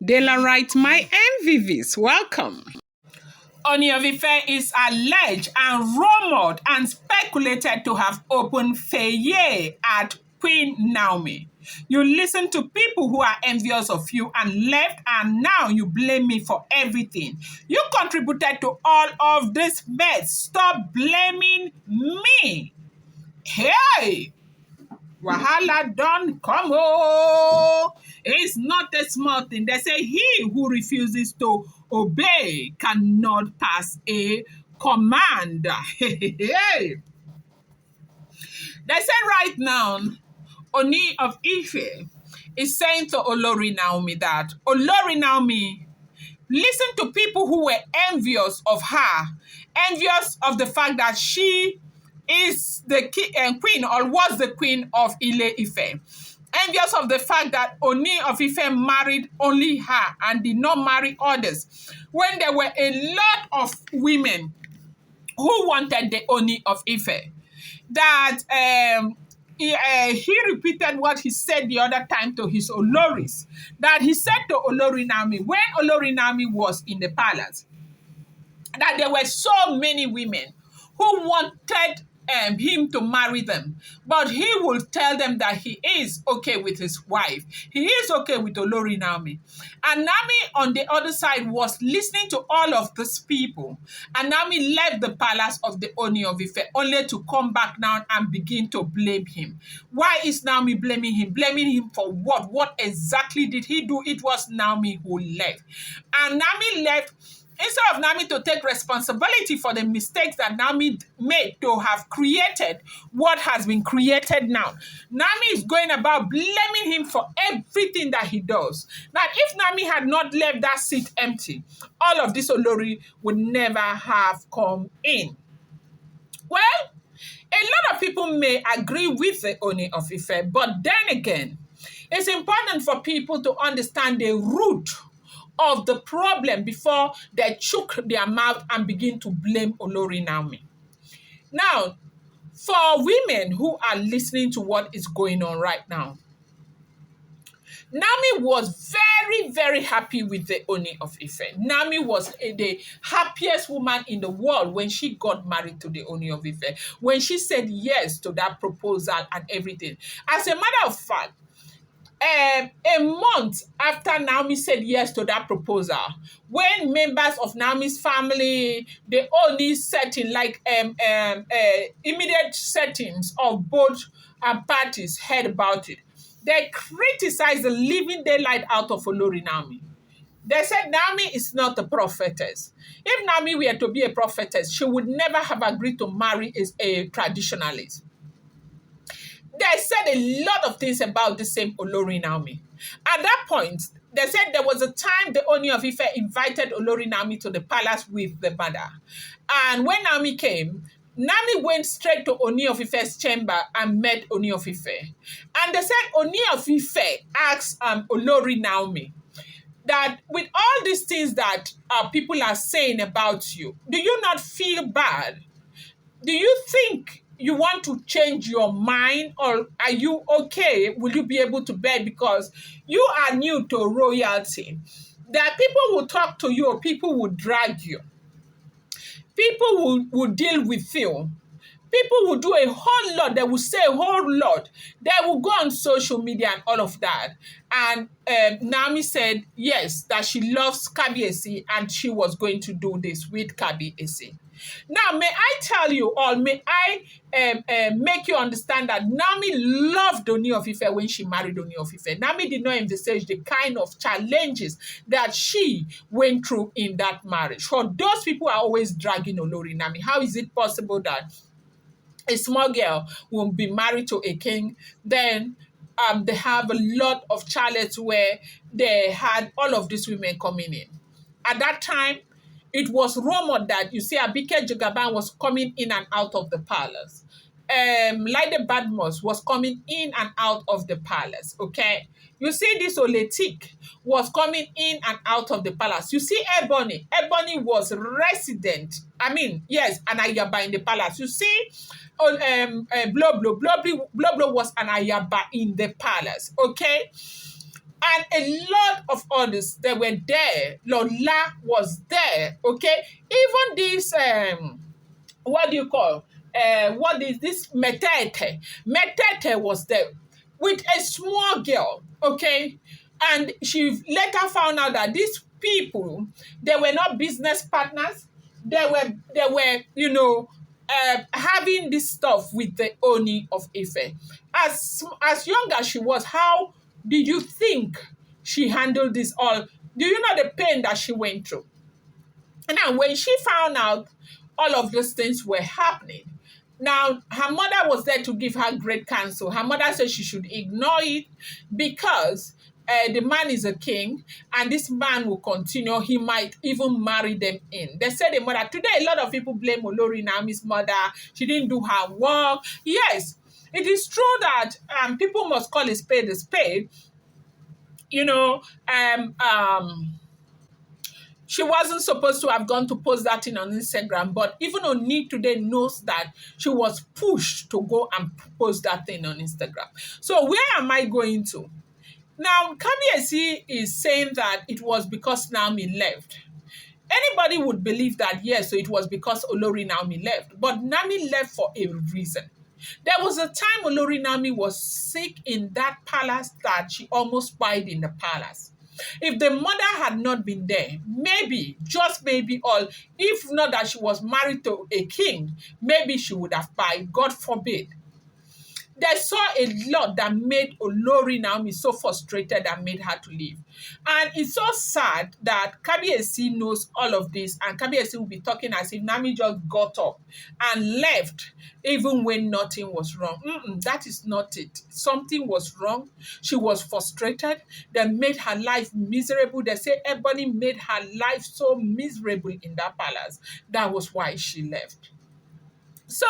De la right, my Envious, welcome. Ooni Of Ife is alleged and rumored and speculated to have opened Fïïrê at Queen Naomi. You listen to people who are envious of you and left, and now you blame me for everything. You contributed to all of this mess. Stop blaming me. Hey! Wahala don come. Oh, it's not a small thing. They say he who refuses to obey cannot pass a command. They say right now, Ooni Of Ife is saying to Olori Naomi that, Olori Naomi, listen to people who were envious of her, envious of the fact that she is the queen or was the queen of Ile-Ife. Envious of the fact that Ooni Of Ife married only her and did not marry others. When there were a lot of women who wanted the Ooni Of Ife. That he repeated what he said the other time to his Oloris. That he said to Olori Naomi, when Olori Naomi was in the palace, that there were so many women who wanted him to marry them. But he will tell them that he is okay with his wife. He is okay with Olori Naomi. And Naomi on the other side was listening to all of these people. And Naomi left the palace of the Ooni Of Ife only to come back now and begin to blame him. Why is Naomi blaming him? Blaming him for what? What exactly did he do? It was Naomi who left. And Naomi left. Instead of Naomi to take responsibility for the mistakes that Naomi made to have created what has been created now, Naomi is going about blaming him for everything that he does. Now, if Naomi had not left that seat empty, all of this Olori would never have come in. Well, a lot of people may agree with the Ooni Of Ife, but then again, it's important for people to understand the root of the problem before they choke their mouth and begin to blame Olori Naomi. Now, for women who are listening to what is going on right now, Naomi was very, very happy with the Ooni Of Ife. Naomi was the happiest woman in the world when she got married to the Ooni Of Ife, when she said yes to that proposal and everything. As a matter of fact, a month after Naomi said yes to that proposal, when members of Naomi's family, the only setting, like immediate settings of both parties heard about it, they criticized the living daylight out of Olori Naomi. They said Naomi is not a prophetess. If Naomi were to be a prophetess, she would never have agreed to marry a traditionalist. They said a lot of things about the same Olori Naomi. At that point, they said there was a time the Ooni Of Ife invited Olori Naomi to the palace with the mother. And when Naomi came, Naomi went straight to Ooni Of Ife's chamber and met Ooni Of Ife. And they said Ooni Of Ife asked Olori Naomi that with all these things that people are saying about you, do you not feel bad? Do you think you want to change your mind, or are you okay? Will you be able to bear? Because you are new to royalty. There are people who talk to you, or people will drag you. People will deal with you. People will do a whole lot. They will say a whole lot. They will go on social media and all of that. And Naomi said, yes, that she loves Kabiyesi and she was going to do this with Kabiyesi. Now, may I tell you all, may I make you understand that Naomi loved Ooni Of Ife when she married Ooni Of Ife. Naomi did not envisage the kind of challenges that she went through in that marriage. For those people are always dragging Olori Naomi. How is it possible that a small girl will be married to a king? Then they have a lot of challenges where they had all of these women coming in. At that time, it was rumored that, you see, Abike Jagaban was coming in and out of the palace. Laide Badmus was coming in and out of the palace, okay? You see, this Oletik was coming in and out of the palace. You see, Ebony was resident. I mean, yes, an Ayaba in the palace. You see, Blow was an Ayaba in the palace, okay? and a lot of others, they were there. Lola was there, okay? Even this, what do you call, what is this, Metete? Metete was there with a small girl, okay? And she later found out that these people, they were not business partners. They were, having this stuff with the Ooni of Ife. As young as she was, how did you think she handled this all? Do you know the pain that she went through? And now, when she found out all of those things were happening, now her mother was there to give her great counsel. Her mother said she should ignore it because the man is a king, and this man will continue. He might even marry them in. They said the mother. Today, a lot of people blame Olori Naomi's mother. She didn't do her work. Yes, it is true that people must call a spade a spade. She wasn't supposed to have gone to post that thing on Instagram, but even Ooni today knows that she was pushed to go and post that thing on Instagram. So where am I going to? Now, Kabiyesi is saying that it was because Naomi left. Anybody would believe that, yes, so it was because Olori Naomi left. But Naomi left for a reason. There was a time Olori Naomi was sick in that palace that she almost died in the palace. If the mother had not been there, maybe, just maybe, or if not that she was married to a king, maybe she would have died, God forbid. They saw a lot that made Olori Naomi so frustrated and made her to leave. And it's so sad that Kabiyesi knows all of this, and Kabiyesi will be talking as if Naomi just got up and left even when nothing was wrong. That is not it. Something was wrong. She was frustrated. They made her life miserable. They say everybody made her life so miserable in that palace. That was why she left. So,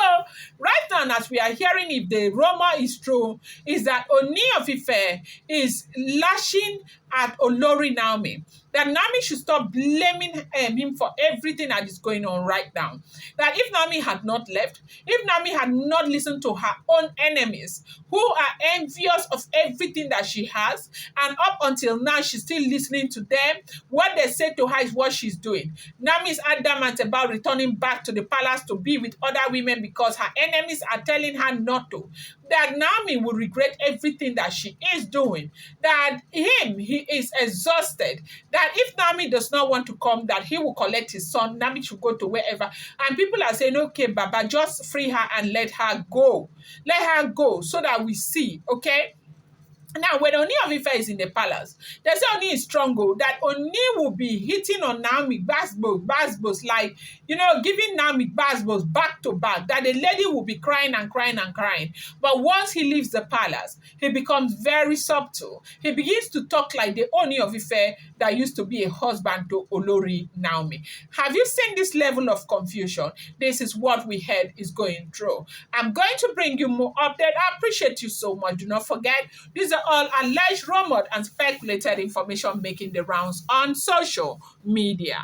right now, as we are hearing, if the rumor is true, is that Ooni of Ife is lashing at Olori Naomi. That Naomi should stop blaming him for everything that is going on right now. That if Naomi had not left, if Naomi had not listened to her own enemies, who are envious of everything that she has, and up until now, she's still listening to them, what they say to her is what she's doing. Naomi is adamant about returning back to the palace to be with other women because her enemies are telling her not to. That Naomi will regret everything that she is doing. That he is exhausted. That if Naomi does not want to come, that he will collect his son. Naomi should go to wherever. And people are saying, okay, Baba, just free her and let her go. Let her go so that we see, okay? Now, when Ooni of Ife is in the palace, they say Ooni is strong, that Ooni will be hitting on Naomi, basbos, like, giving Naomi basbos back to back, that the lady will be crying and crying and crying. But once he leaves the palace, he becomes very subtle. He begins to talk like the Ooni of Ife that used to be a husband to Olori Naomi. Have you seen this level of confusion? This is what we heard is going through. I'm going to bring you more update. I appreciate you so much. Do not forget, these are all alleged, rumored, and speculated information making the rounds on social media.